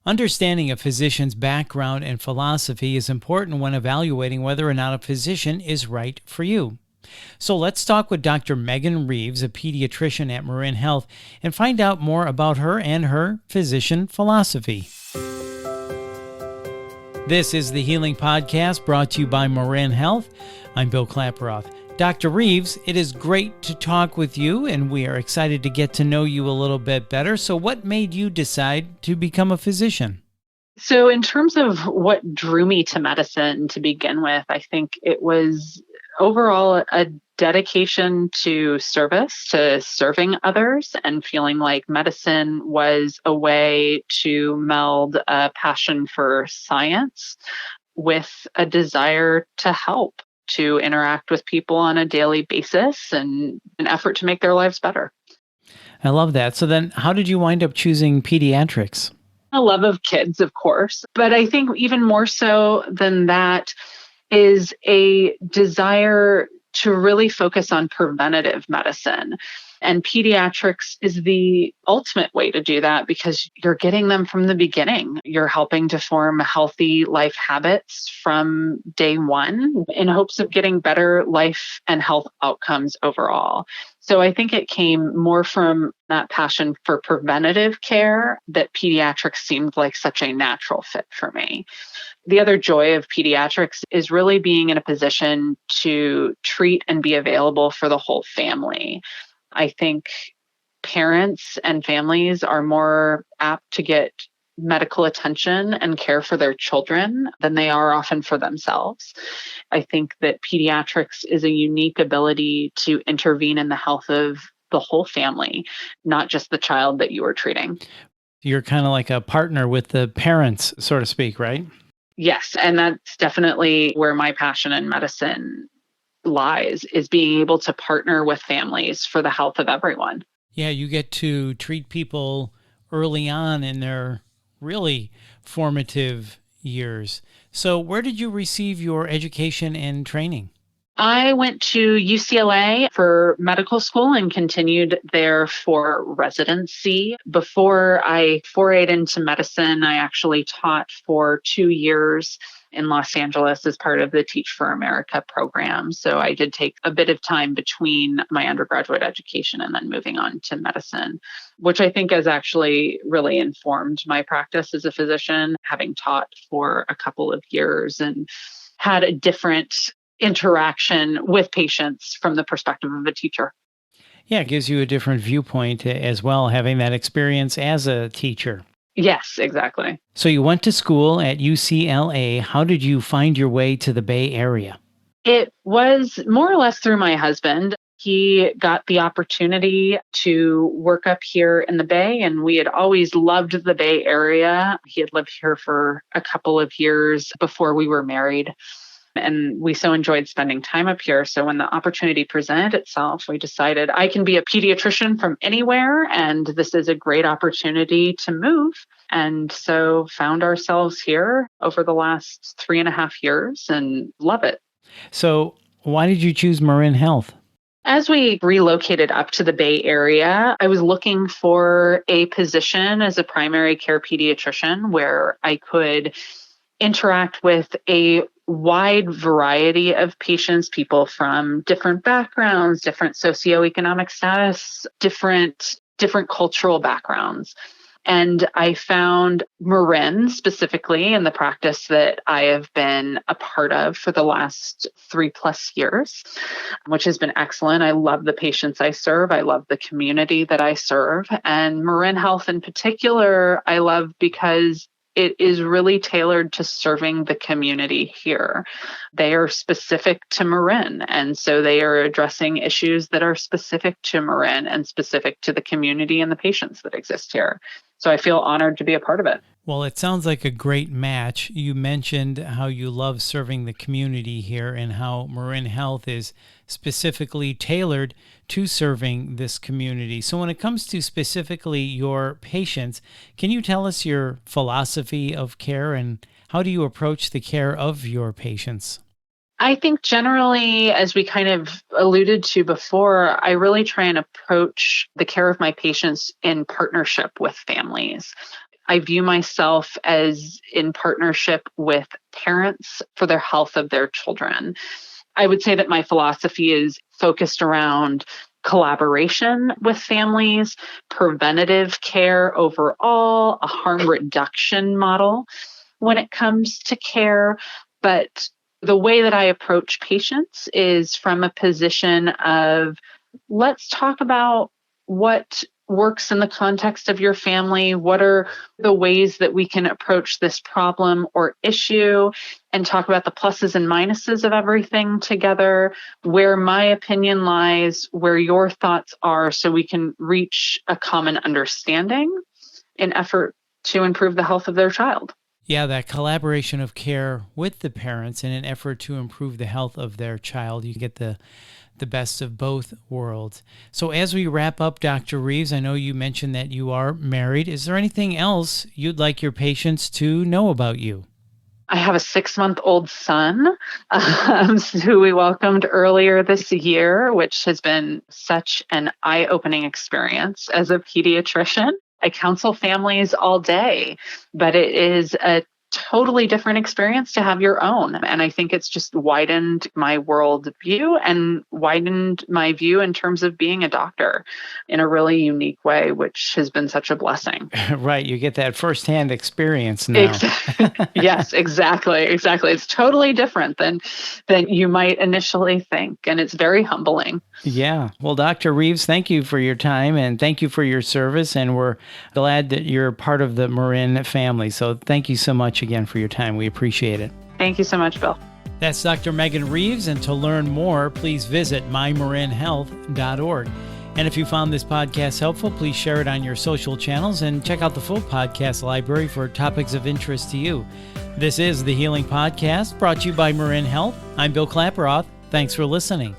Understanding a physician's background and philosophy is important when evaluating whether or not a physician is right for you. So let's talk with Dr. Megan Reeves, a pediatrician at MarinHealth, and find out more about her and her physician philosophy. This is the Healing Podcast brought to you by MarinHealth. I'm Bill Klaproth. Dr. Reeves, it is great to talk with you, and we are excited to get to know you a little bit better. So what made you decide to become a physician? So in terms of what drew me to medicine to begin with, I think it was overall a dedication to service, to serving others, and feeling like medicine was a way to meld a passion for science with a desire to help, to interact with people on a daily basis and an effort to make their lives better. I love that. So then how did you wind up choosing pediatrics? A love of kids, of course, but I think even more so than that is a desire to really focus on preventative medicine. And pediatrics is the ultimate way to do that because you're getting them from the beginning. You're helping to form healthy life habits from day one in hopes of getting better life and health outcomes overall. So I think it came more from that passion for preventative care that pediatrics seemed like such a natural fit for me. The other joy of pediatrics is really being in a position to treat and be available for the whole family. I think parents and families are more apt to get medical attention and care for their children than they are often for themselves. I think that pediatrics is a unique ability to intervene in the health of the whole family, not just the child that you are treating. You're kind of like a partner with the parents, so to speak, right? Yes, and that's definitely where my passion in medicine lies, is being able to partner with families for the health of everyone. Yeah, you get to treat people early on in their really formative years. So where did you receive your education and training? I went to UCLA for medical school and continued there for residency. Before I forayed into medicine, I actually taught for 2 years in Los Angeles as part of the Teach for America program. So I did take a bit of time between my undergraduate education and then moving on to medicine, which I think has actually really informed my practice as a physician, having taught for a couple of years and had a different interaction with patients from the perspective of a teacher. Yeah, it gives you a different viewpoint as well, having that experience as a teacher. Yes, exactly. So you went to school at UCLA. How did you find your way to the Bay Area? It was more or less through my husband. He got the opportunity to work up here in the Bay, and we had always loved the Bay Area. He had lived here for a couple of years before we were married. And we so enjoyed spending time up here. So when the opportunity presented itself, we decided I can be a pediatrician from anywhere, and this is a great opportunity to move. And so found ourselves here over the last 3.5 years and love it. So why did you choose MarinHealth? As we relocated up to the Bay Area, I was looking for a position as a primary care pediatrician where I could interact with a wide variety of patients, people from different backgrounds, different socioeconomic status, different cultural backgrounds. And I found Marin specifically in the practice that I have been a part of for the last 3+ years, which has been excellent. I love the patients I serve. I love the community that I serve. And MarinHealth in particular, I love because it is really tailored to serving the community here. They are specific to Marin, and so they are addressing issues that are specific to Marin and specific to the community and the patients that exist here. So I feel honored to be a part of it. Well, it sounds like a great match. You mentioned how you love serving the community here and how MarinHealth is specifically tailored to serving this community. So when it comes to specifically your patients, can you tell us your philosophy of care and how do you approach the care of your patients? I think generally, as we kind of alluded to before, I really try and approach the care of my patients in partnership with families. I view myself as in partnership with parents for their health of their children. I would say that my philosophy is focused around collaboration with families, preventative care overall, a harm reduction model when it comes to care. But the way that I approach patients is from a position of, let's talk about what works in the context of your family. What are the ways that we can approach this problem or issue, and talk about the pluses and minuses of everything together, where my opinion lies, where your thoughts are, so we can reach a common understanding in effort to improve the health of their child. Yeah, that collaboration of care with the parents in an effort to improve the health of their child. You get the best of both worlds. So as we wrap up, Dr. Reeves, I know you mentioned that you are married. Is there anything else you'd like your patients to know about you? I have a 6-month-old son who we welcomed earlier this year, which has been such an eye-opening experience as a pediatrician. I counsel families all day, but it is a totally different experience to have your own. And I think it's just widened my worldview and widened my view in terms of being a doctor in a really unique way, which has been such a blessing. Right. You get that firsthand experience now. Yes, exactly. It's totally different than you might initially think. And it's very humbling. Yeah. Well, Dr. Reeves, thank you for your time and thank you for your service. And we're glad that you're part of the Marin family. So thank you so much again for your time. We appreciate it. Thank you so much, Bill. That's Dr. Megan Reeves. And to learn more, please visit mymarinhealth.org. And if you found this podcast helpful, please share it on your social channels and check out the full podcast library for topics of interest to you. This is the Healing Podcast, brought to you by Marin Health. I'm Bill Klaproth. Thanks for listening.